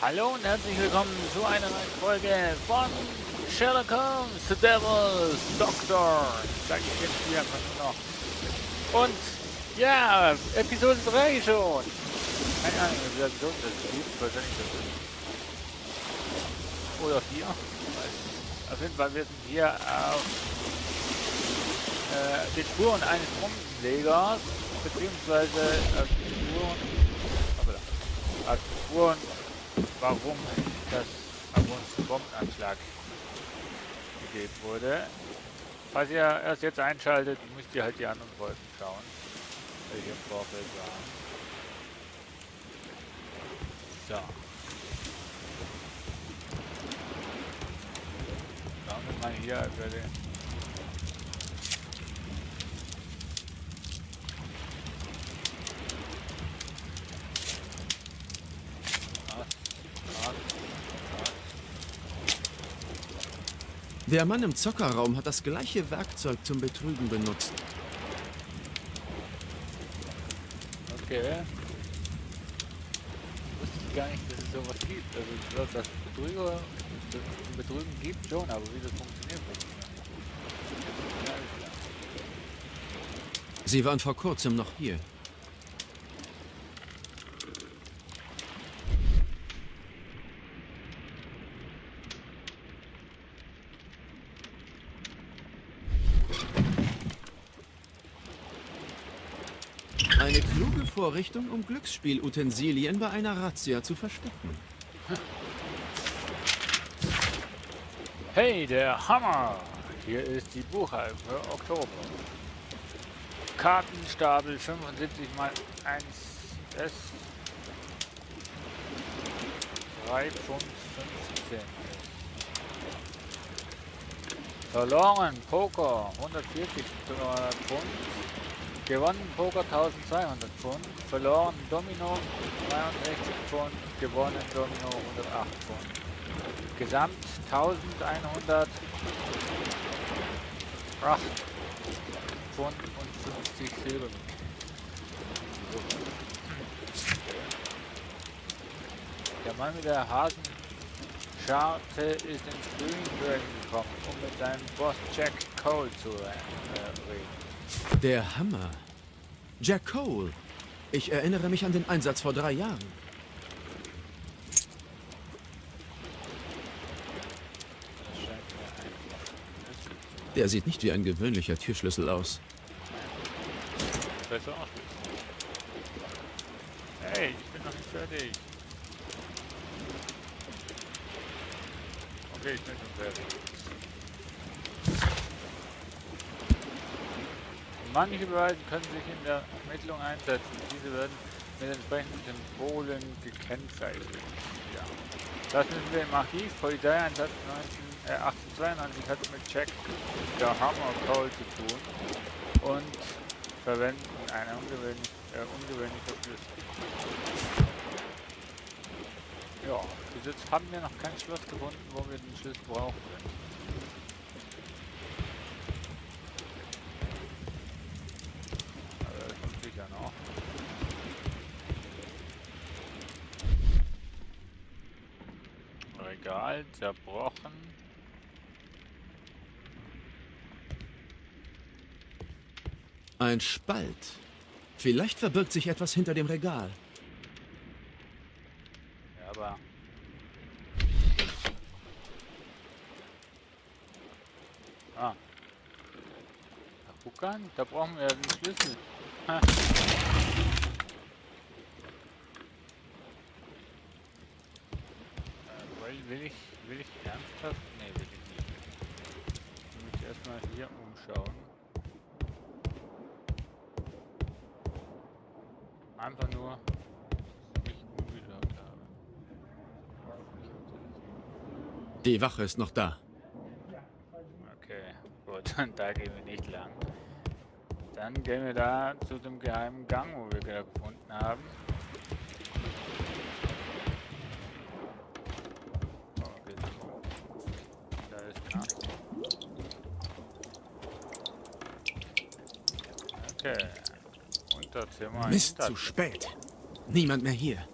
Hallo und herzlich willkommen zu einer neuen Folge von Sherlock Holmes, The Devil's Doctor. Sag ich jetzt hier einfach nur noch. Und ja, Episode 3 schon. Keine Ahnung, wie viele Episoden das gibt. Wahrscheinlich das. Oder 4. Auf jeden Fall, wir sind hier auf den Spuren eines Bombenlegers, beziehungsweise auf den Spuren, warum das auf uns ein Bombenanschlag gegeben wurde. Falls ihr erst jetzt einschaltet, müsst ihr halt die anderen Folgen schauen, welche im Vorfeld waren. So. Schauen wir mal hier über den Der Mann im Zockerraum hat das gleiche Werkzeug zum Betrügen benutzt. Okay. Wusste ich gar nicht, dass es sowas gibt. Also ich glaube, dass Betrügen gibt schon, aber wie das funktioniert, weiß ich nicht. Ja, ist klar. Sie waren vor kurzem noch hier. Eine kluge Vorrichtung, um Glücksspielutensilien bei einer Razzia zu verstecken. Hey, der Hammer! Hier ist die Buchhaltung für Oktober. Kartenstapel 75 mal 1 S 3 Pfund 15. Verloren Poker 140 Pfund. Gewonnen Poker 1200 Pfund. Verloren Domino 63 Pfund. Gewonnen Domino 108 Pfund. Gesamt 1108 Pfund und 50 Silber. Der Mann mit der Hasenscharte ist ins Greenberg gekommen, um mit seinem Boss Jack Cole zu reden. Der Hammer. Jack Cole. Ich erinnere mich an den Einsatz vor 3 Jahren. Das scheint mir ein Der sieht nicht wie ein gewöhnlicher Türschlüssel aus. besser auch. Hey, ich bin noch nicht fertig. Okay, ich bin schon fertig. Manche Beweise können sich in der Ermittlung einsetzen. Diese werden mit entsprechenden Symbolen gekennzeichnet. Ja. Das müssen wir im Archiv. Polizeieinsatz 1892 hat mit Jack der Hammer Cole zu tun und verwenden eine ungewöhnliche Schlüssel. Ja, bis jetzt haben wir noch kein Schloss gefunden, wo wir den Schlüssel brauchen. Aber das kommt sicher noch. Regal zerbrochen. Ein Spalt. Vielleicht verbirgt sich etwas hinter dem Regal. Ja, aber Bukan, da brauchen wir ja den Schlüssel. Ha. Will ich ernsthaft? Nee, will ich nicht. Ich muss mich erstmal hier umschauen. Einfach nur, dass ich mich umgeschaut habe. Die Wache ist noch da. Okay, gut, da gehen wir nicht lang. Dann gehen wir da zu dem geheimen Gang, wo wir gerade gefunden haben. Okay, da ist Nacht. Okay. Unterzimmer. Mist, zu spät. Niemand mehr hier.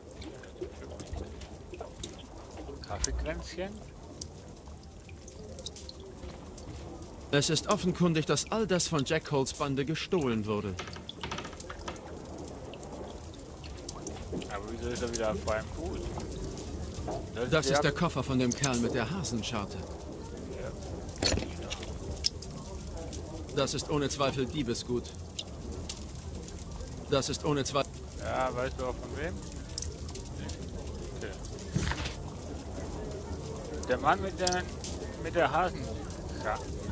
Kaffeekränzchen. Es ist offenkundig, dass all das von Jack Holes Bande gestohlen wurde. Aber wieso ist er wieder auf freiem Fuß? Das ist der Koffer von dem Kerl mit der Hasenscharte. Ja. Das ist ohne Zweifel Diebesgut. Das ist ohne Zweifel... Ja, weißt du auch von wem? Okay. Der Mann mit der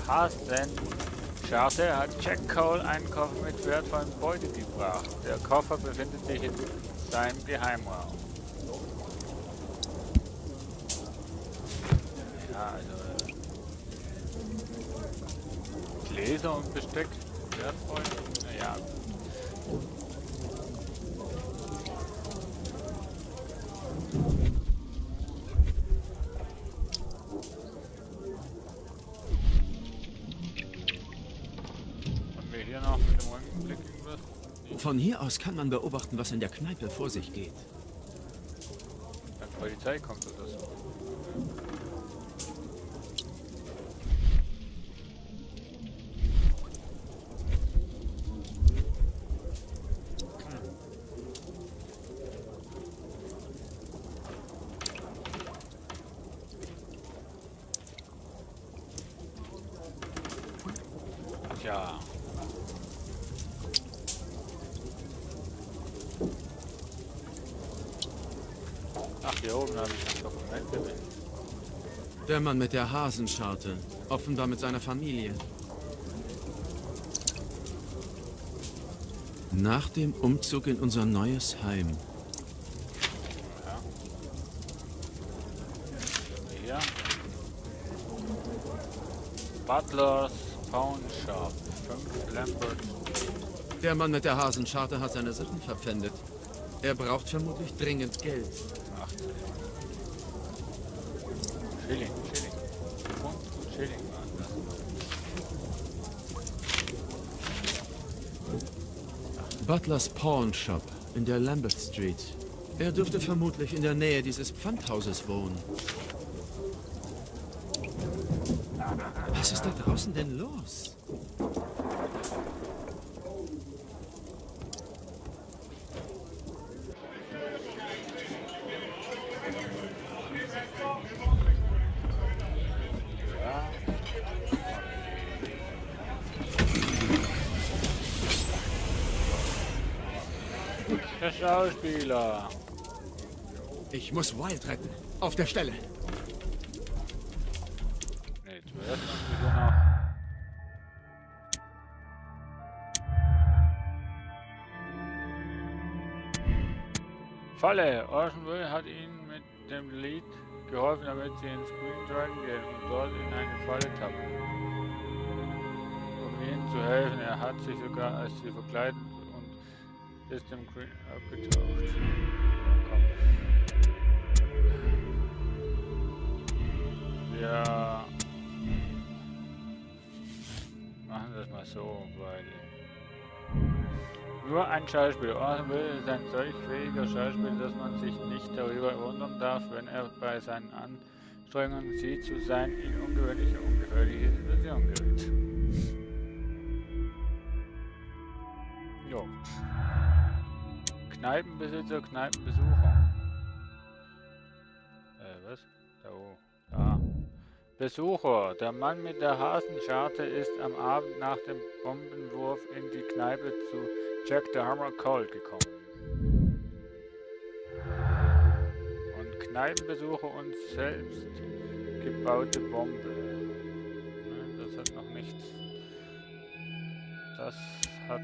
Hasenscharte hat Jack Cole einen Koffer mit wertvollen Beute gebracht. Der Koffer befindet sich in seinem Geheimraum. Ja, also Gläser und Besteck wertvoll. Naja. Hier noch mit dem Röntgenblick irgendwas? Von hier aus kann man beobachten, was in der Kneipe vor sich geht. Wenn Polizei kommt oder so. Tja. Ach, hier oben habe ich ein Dokument gesehen. Der Mann mit der Hasenscharte. Offenbar mit seiner Familie. Nach dem Umzug in unser neues Heim. Ja. Hier. Butlers Pawn Shop. 5 Lambert. Der Mann mit der Hasenscharte hat seine Sachen verpfändet. Er braucht vermutlich dringend Geld. 18. Schilling. Und Schilling waren das. Butlers Pawn Shop in der Lambert Street. Er dürfte vermutlich in der Nähe dieses Pfandhauses wohnen. Was ist da draußen denn los? Der Schauspieler. Ich muss Wild retten. Auf der Stelle. Nee, zuerst müssen wir hier noch. Falle! Orson hat ihnen mit dem Lied geholfen, damit sie ins Green Dragon gehen und dort in eine Falle tappen. Um ihnen zu helfen, er hat sich sogar als sie verkleidet und ist im Green abgetaucht. Komm. Wir machen das mal so, weil nur ein Schauspieler. Orson Welles ist ein solch fähiger Schauspieler, dass man sich nicht darüber wundern darf, wenn er bei seinen Anstrengungen sie zu sein in ungewöhnliche, ungefährliche Situationen gerät. Jo. Kneipenbesitzer, Kneipenbesucher. Was? Da, oh. Da. Besucher. Der Mann mit der Hasenscharte ist am Abend nach dem Bombenwurf in die Kneipe zu Jack the Hammer Cole gekommen. Und Kneipenbesucher und selbst gebaute Bombe. Das hat noch nichts. Das hat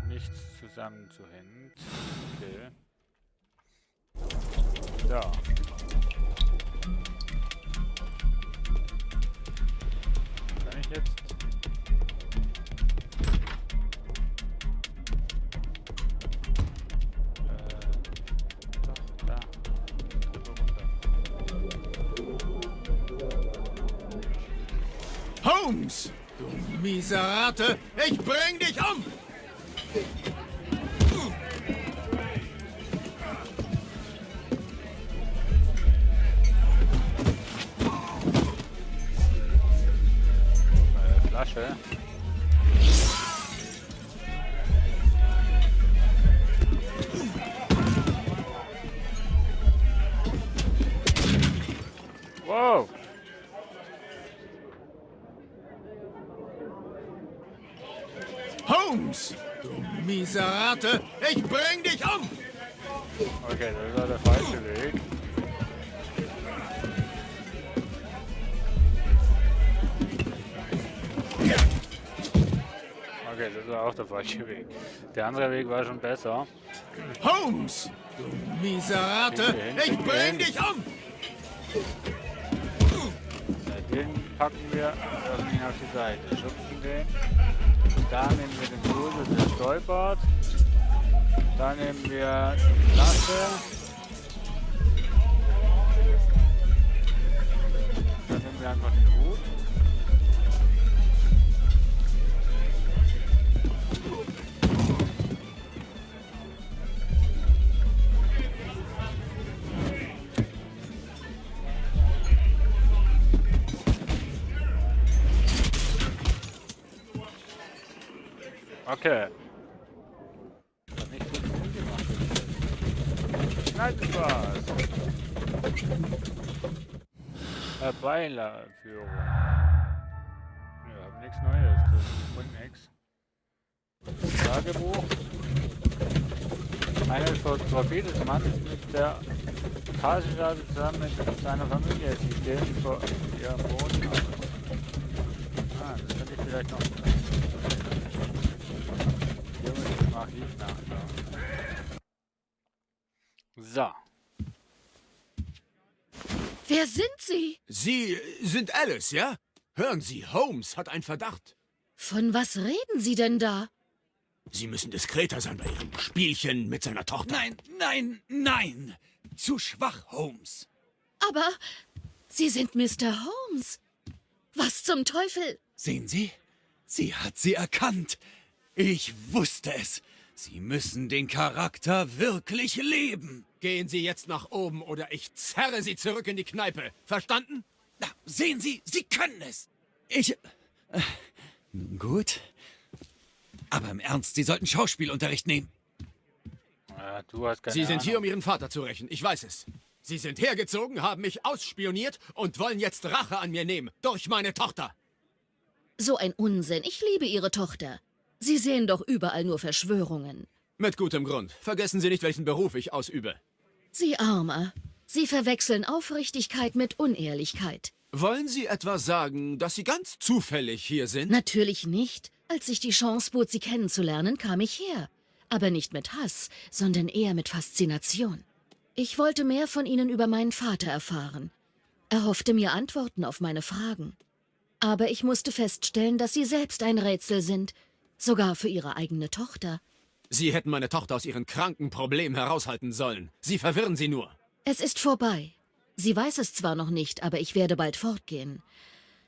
nichts zusammenzuhängen. Okay. So. Kann ich jetzt? Doch, da. Treppe runter. Holmes! Du Miserate! Ich bring dich um! Flasche. Wow! Holmes! Du miese Ratte! Ich bring dich um! Okay, das war der falsche Weg. Okay, das war auch der falsche Weg. Der andere Weg war schon besser. Holmes! Du miese Ratte! Ich bring dich um! Den packen wir irgendwie auf die Seite, schubsen den. Da nehmen wir den Dose, der stolpert. Da nehmen wir die Flasche. Dann nehmen wir einfach den Hut. Okay. Hat nicht so viel gemacht. Schneidenpass. Herbeiführung. Ja, hab nichts Neues. Das bringt nichts. Tagebuch. Einer Fotografie des Mannes mit der Tagesschale zusammen mit seiner Familie. Sie stehen vor ihrem Wohnhaus. Ah, das könnte ich vielleicht noch. Archiv nachschauen. So. Wer sind Sie? Sie sind Alice, ja? Hören Sie, Holmes hat einen Verdacht. Von was reden Sie denn da? Sie müssen diskreter sein bei Ihrem Spielchen mit seiner Tochter. Nein, nein, nein! Zu schwach, Holmes. Aber Sie sind Mr. Holmes. Was zum Teufel? Sehen Sie? Sie hat sie erkannt. Ich wusste es. Sie müssen den Charakter wirklich leben. Gehen Sie jetzt nach oben oder ich zerre Sie zurück in die Kneipe. Verstanden? Na, sehen Sie, Sie können es. Nun gut. Aber im Ernst, Sie sollten Schauspielunterricht nehmen. Ja, du hast keine Sie sind hier, um Ahnung. Ihren Vater zu rächen. Ich weiß es. Sie sind hergezogen, haben mich ausspioniert und wollen jetzt Rache an mir nehmen. Durch meine Tochter. So ein Unsinn. Ich liebe Ihre Tochter. Sie sehen doch überall nur Verschwörungen. Mit gutem Grund. Vergessen Sie nicht, welchen Beruf ich ausübe. Sie Armer. Sie verwechseln Aufrichtigkeit mit Unehrlichkeit. Wollen Sie etwa sagen, dass Sie ganz zufällig hier sind? Natürlich nicht. Als sich die Chance bot, Sie kennenzulernen, kam ich her. Aber nicht mit Hass, sondern eher mit Faszination. Ich wollte mehr von Ihnen über meinen Vater erfahren. Er hoffte mir Antworten auf meine Fragen. Aber ich musste feststellen, dass Sie selbst ein Rätsel sind. Sogar für Ihre eigene Tochter. Sie hätten meine Tochter aus ihren kranken Problemen heraushalten sollen. Sie verwirren sie nur. Es ist vorbei. Sie weiß es zwar noch nicht, aber ich werde bald fortgehen.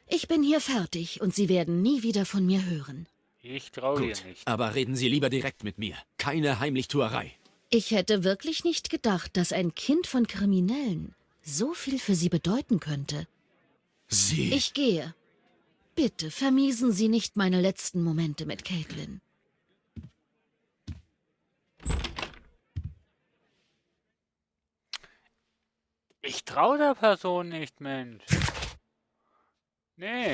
Ich bin hier fertig und Sie werden nie wieder von mir hören. Ich traue ihr Gut, nicht. aber reden Sie lieber direkt mit mir. Keine Heimlichtuerei. Ich hätte wirklich nicht gedacht, dass ein Kind von Kriminellen so viel für Sie bedeuten könnte. Sie... Ich gehe. Bitte vermiesen Sie nicht meine letzten Momente mit Caitlin. Ich traue der Person nicht, Mensch. Nee.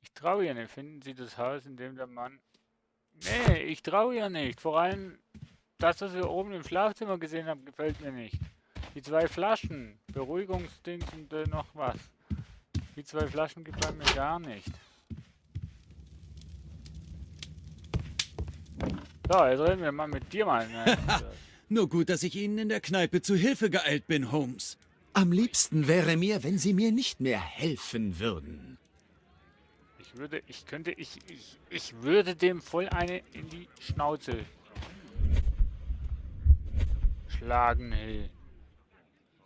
Ich traue ihr nicht. Finden Sie das Haus, in dem der Mann... Nee, ich traue ihr nicht. Vor allem das, was wir oben im Schlafzimmer gesehen haben, gefällt mir nicht. Die 2 Flaschen, Beruhigungsdings und noch was. Die 2 Flaschen gefallen mir gar nicht. So, jetzt reden wir mal mit dir mal. Nur gut, dass ich Ihnen in der Kneipe zu Hilfe geeilt bin, Holmes. Am liebsten wäre mir, wenn Sie mir nicht mehr helfen würden. Ich würde dem voll eine in die Schnauze schlagen, hey.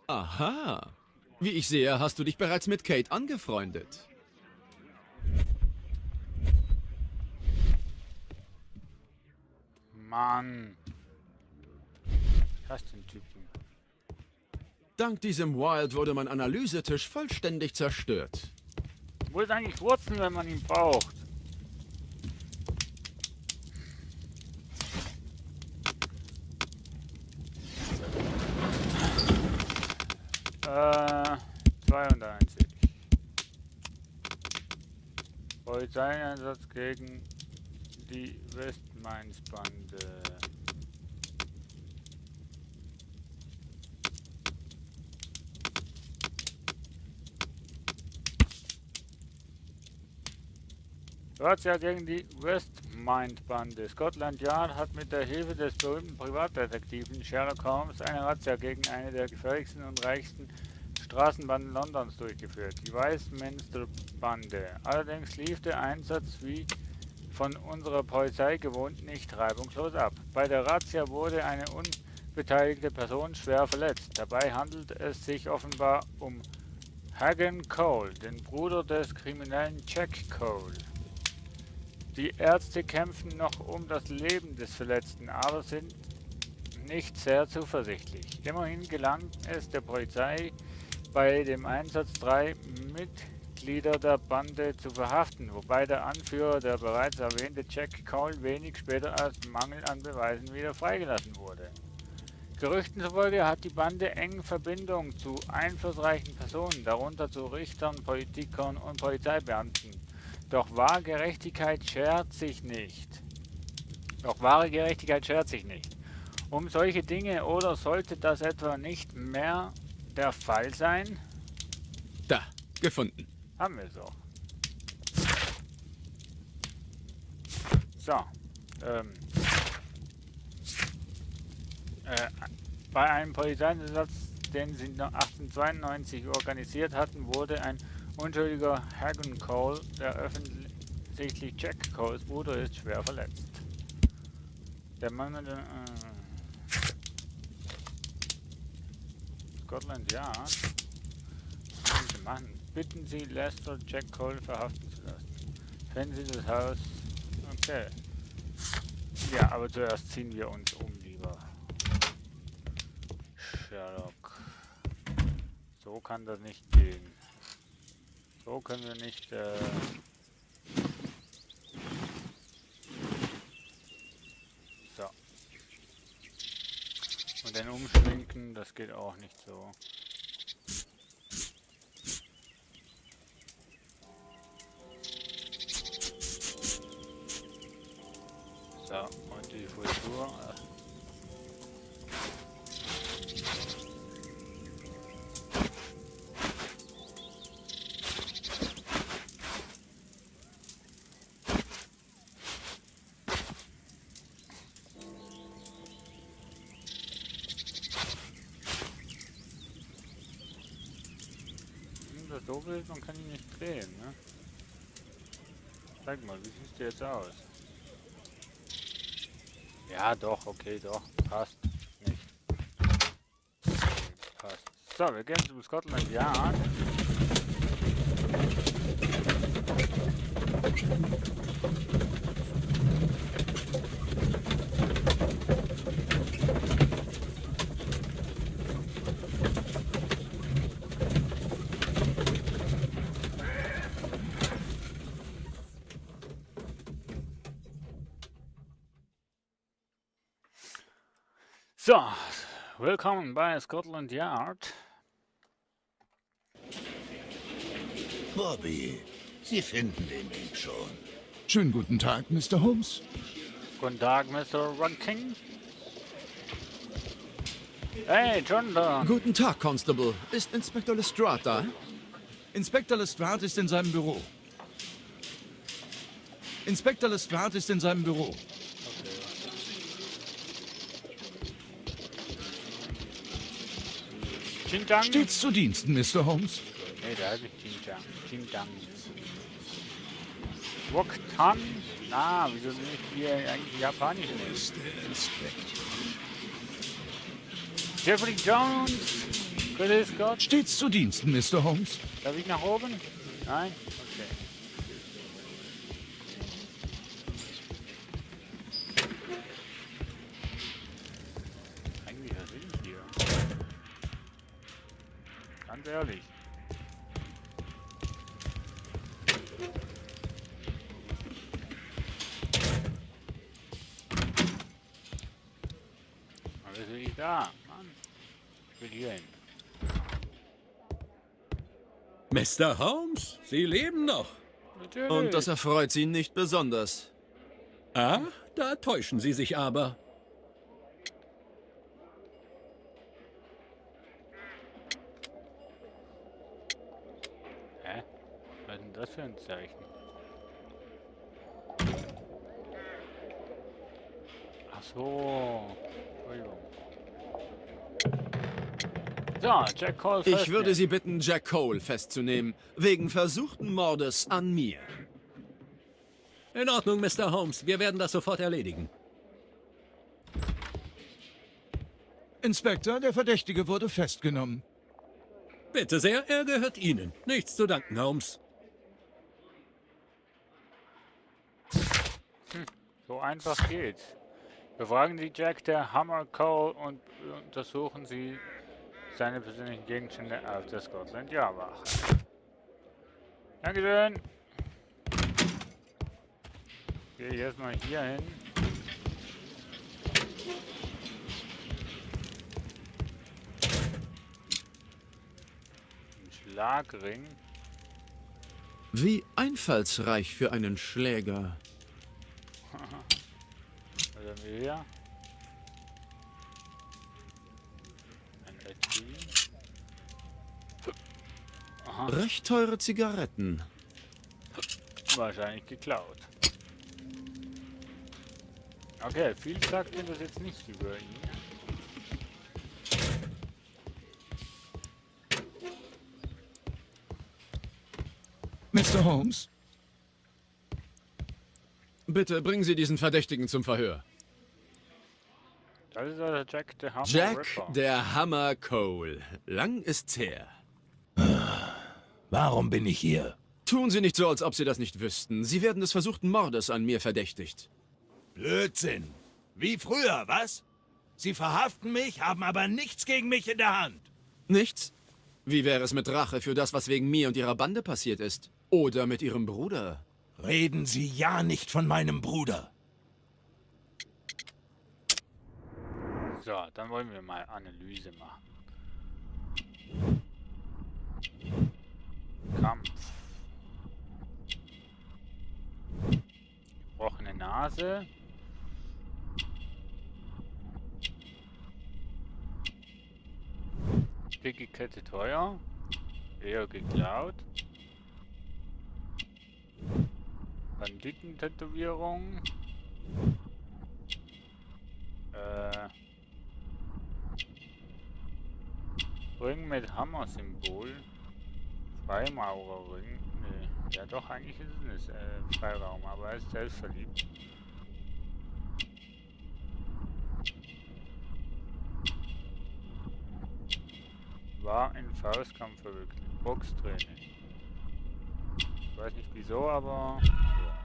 Aha. Wie ich sehe, hast du dich bereits mit Kate angefreundet. Mann. Ich hasse den Typen. Dank diesem Wild wurde mein Analysetisch vollständig zerstört. Wo ist eigentlich Wurzeln, wenn man ihn braucht? Äh, 92. Polizeieinsatz gegen die Westmains-Bande. Razzia gegen die Westmind-Bande. Scotland Yard hat mit der Hilfe des berühmten Privatdetektiven Sherlock Holmes eine Razzia gegen eine der gefährlichsten und reichsten Straßenbanden Londons durchgeführt, die Westminster-Bande. Allerdings lief der Einsatz wie von unserer Polizei gewohnt nicht reibungslos ab. Bei der Razzia wurde eine unbeteiligte Person schwer verletzt. Dabei handelt es sich offenbar um Hagan Cole, den Bruder des kriminellen Jack Cole. Die Ärzte kämpfen noch um das Leben des Verletzten, aber sind nicht sehr zuversichtlich. Immerhin gelang es der Polizei, bei dem Einsatz 3 Mitglieder der Bande zu verhaften, wobei der Anführer, der bereits erwähnte Jack Cole, wenig später als Mangel an Beweisen wieder freigelassen wurde. Gerüchten zufolge hat die Bande enge Verbindung zu einflussreichen Personen, darunter zu Richtern, Politikern und Polizeibeamten. Doch wahre Gerechtigkeit schert sich nicht. Um solche Dinge oder sollte das etwa nicht mehr der Fall sein? Da, gefunden. Haben wir so. So. Bei einem Polizeieinsatz, den sie 1892 organisiert hatten, wurde ein unschuldiger Hagan Cole, der offensichtlich Jack Coles Bruder ist, schwer verletzt. Der Mann mit der Scotland Yard. Was können Sie machen? Bitten Sie Lester Jack Cole verhaften zu lassen. Finden Sie das Haus. Okay. Ja, aber zuerst ziehen wir uns um, lieber Sherlock. So kann das nicht gehen. So können wir nicht, so. Und dann umschminken, das geht auch nicht so. So, und die Frisur. Das doof ist, man kann ihn nicht drehen, ne? Zeig mal, wie siehst du jetzt aus? Ja, doch, okay, doch. Passt. Nicht. Okay, passt. So, wir gehen zum Scotland Yard. So, willkommen bei Scotland Yard. Bobby, Sie finden den Dieb schon. Schönen guten Tag, Mr. Holmes. Guten Tag, Mr. Runking. Hey, John da. Guten Tag, Constable. Ist Inspektor Lestrade da? Inspektor Lestrade ist in seinem Büro. Inspektor Lestrade ist in seinem Büro. Xinjiang? Stets zu Diensten, Mr. Holmes. Nee, da habe ich Xinjiang. Xinjiang. Woktan? Na, wieso nicht wir eigentlich Japanisch nehmen? Jeffrey Jones. Grüß Gott. Stets zu Diensten, Mr. Holmes. Darf ich nach oben? Nein? Okay. Eigentlich, was will ich hier? Ganz ehrlich. Was will ich da? Mann. Ich will hier hin. Mr. Holmes, Sie leben noch. Natürlich. Und das erfreut Sie nicht besonders. Ah, da täuschen Sie sich aber. Hä? Was ist denn das für ein Zeichen? Ach so. Entschuldigung. So, Jack Cole Ich würde festnehmen. Sie bitten, Jack Cole festzunehmen, wegen versuchten Mordes an mir. In Ordnung, Mr. Holmes. Wir werden das sofort erledigen. Inspektor, der Verdächtige wurde festgenommen. Bitte sehr, er gehört Ihnen. Nichts zu danken, Holmes. So einfach geht's. Befragen Sie Jack der Hammer Cole und untersuchen Sie seine persönlichen Gegenstände auf der Scotland Yard Wache. Dankeschön. Gehe ich erstmal hier hin. Ein Schlagring. Wie einfallsreich für einen Schläger. Was haben wir hier? Ein Etui. Aha, Recht teure Zigaretten. wahrscheinlich geklaut. Okay, viel sagt mir das jetzt nicht über ihn. Mr. Holmes? Bitte bringen Sie diesen Verdächtigen zum Verhör. Das ist also Jack the Hammer Jack, Ripper. der Hammer Cole. Lang ist's her. Warum bin ich hier? Tun Sie nicht so, als ob Sie das nicht wüssten. Sie werden des versuchten Mordes an mir verdächtigt. Blödsinn. Wie früher, was? Sie verhaften mich, haben aber nichts gegen mich in der Hand. Nichts? Wie wäre es mit Rache für das, was wegen mir und Ihrer Bande passiert ist? Oder mit Ihrem Bruder? Reden Sie ja nicht von meinem Bruder. So, dann wollen wir mal Analyse machen. Kampf. Gebrochene Nase. Dicke Kette teuer. Eher geklaut. Banditentätowierung. Ring mit Hammer-Symbol. Freimaurerring. Nee. Ja doch, eigentlich ist es ein Freiraum, aber er ist selbstverliebt. War in Faustkampf verrückt. Boxtraining. Ich weiß nicht wieso, aber ja.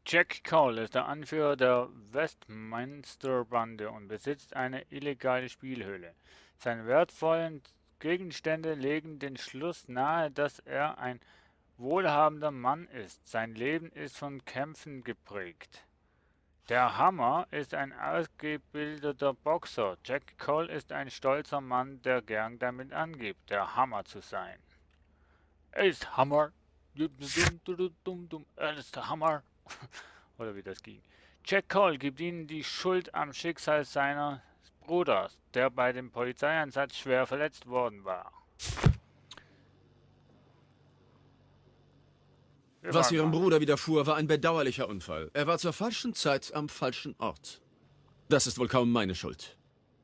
Jack Cole ist der Anführer der Westminster-Bande und besitzt eine illegale Spielhöhle. Seine wertvollen Gegenstände legen den Schluss nahe, dass er ein wohlhabender Mann ist. Sein Leben ist von Kämpfen geprägt. Der Hammer ist ein ausgebildeter Boxer. Jack Cole ist ein stolzer Mann, der gern damit angibt, der Hammer zu sein. Er ist Hammer. Er ist der Hammer. Oder wie das ging. Jack Cole gibt ihnen die Schuld am Schicksal seines Bruders, der bei dem Polizeieinsatz schwer verletzt worden war. Was Ihrem Bruder widerfuhr, war ein bedauerlicher Unfall. Er war zur falschen Zeit am falschen Ort. Das ist wohl kaum meine Schuld.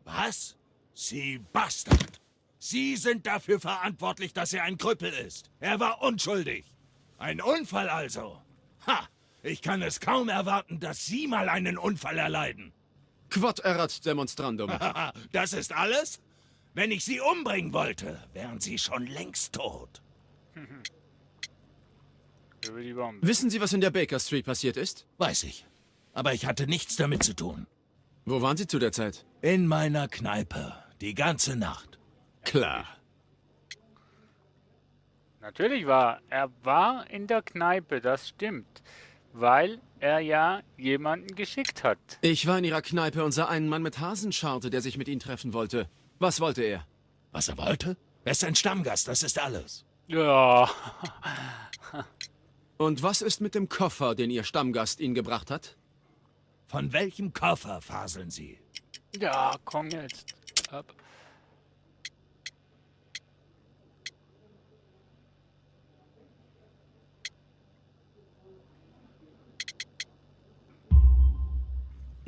Was? Sie Bastard! Sie sind dafür verantwortlich, dass er ein Krüppel ist. Er war unschuldig. Ein Unfall also. Ha! Ich kann es kaum erwarten, dass Sie mal einen Unfall erleiden. Quod erat demonstrandum. Haha, das ist alles? Wenn ich Sie umbringen wollte, wären Sie schon längst tot. Über die Bombe. Wissen Sie, was in der Baker Street passiert ist? Weiß ich. Aber ich hatte nichts damit zu tun. Wo waren Sie zu der Zeit? In meiner Kneipe. Die ganze Nacht. Klar. Natürlich war er in der Kneipe, das stimmt. Weil er ja jemanden geschickt hat. Ich war in Ihrer Kneipe und sah einen Mann mit Hasenscharte, der sich mit Ihnen treffen wollte. Was wollte er? Was er wollte? Er ist ein Stammgast, das ist alles. Ja. Und was ist mit dem Koffer, den Ihr Stammgast Ihnen gebracht hat? Von welchem Koffer faseln Sie? Ja, komm jetzt. Ab.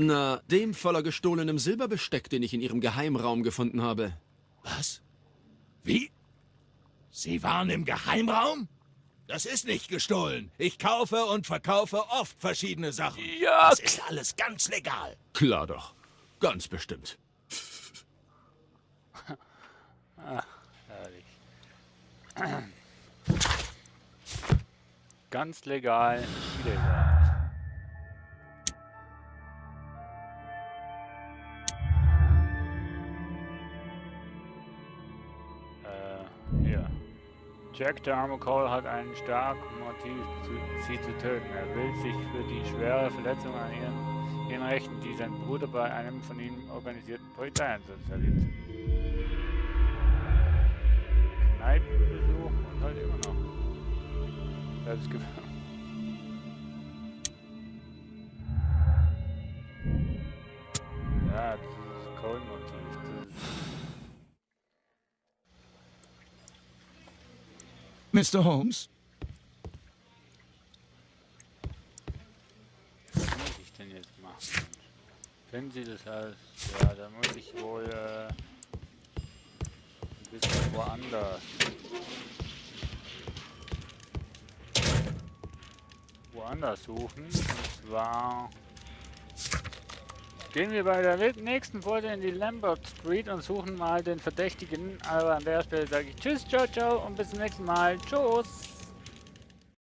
Na, dem voller gestohlenem Silberbesteck, den ich in Ihrem Geheimraum gefunden habe. Was? Wie? Sie waren im Geheimraum? Das ist nicht gestohlen. Ich kaufe und verkaufe oft verschiedene Sachen. Ja. Das ist alles ganz legal. Klar doch. Ganz bestimmt. Herrlich. Ganz legal, illegal. Hier. Jack der arme Cole hat einen starken Motiv, sie zu töten. Er will sich für die schwere Verletzung an ihren rächen, die sein Bruder bei einem von ihnen organisierten Polizeieinsatz erlitt. Kneipenbesuch und halt immer noch. Selbstgefällig. Ja, das ist das Cole-Motiv. Mr. Holmes? Was muss ich denn jetzt machen? Finden Sie das alles? Ja, da muss ich wohl ein bisschen woanders. Woanders suchen. Und zwar gehen wir bei der nächsten Folge in die Lambert Street und suchen mal den Verdächtigen. Aber an der Stelle sage ich Tschüss, ciao, ciao und bis zum nächsten Mal. Tschüss.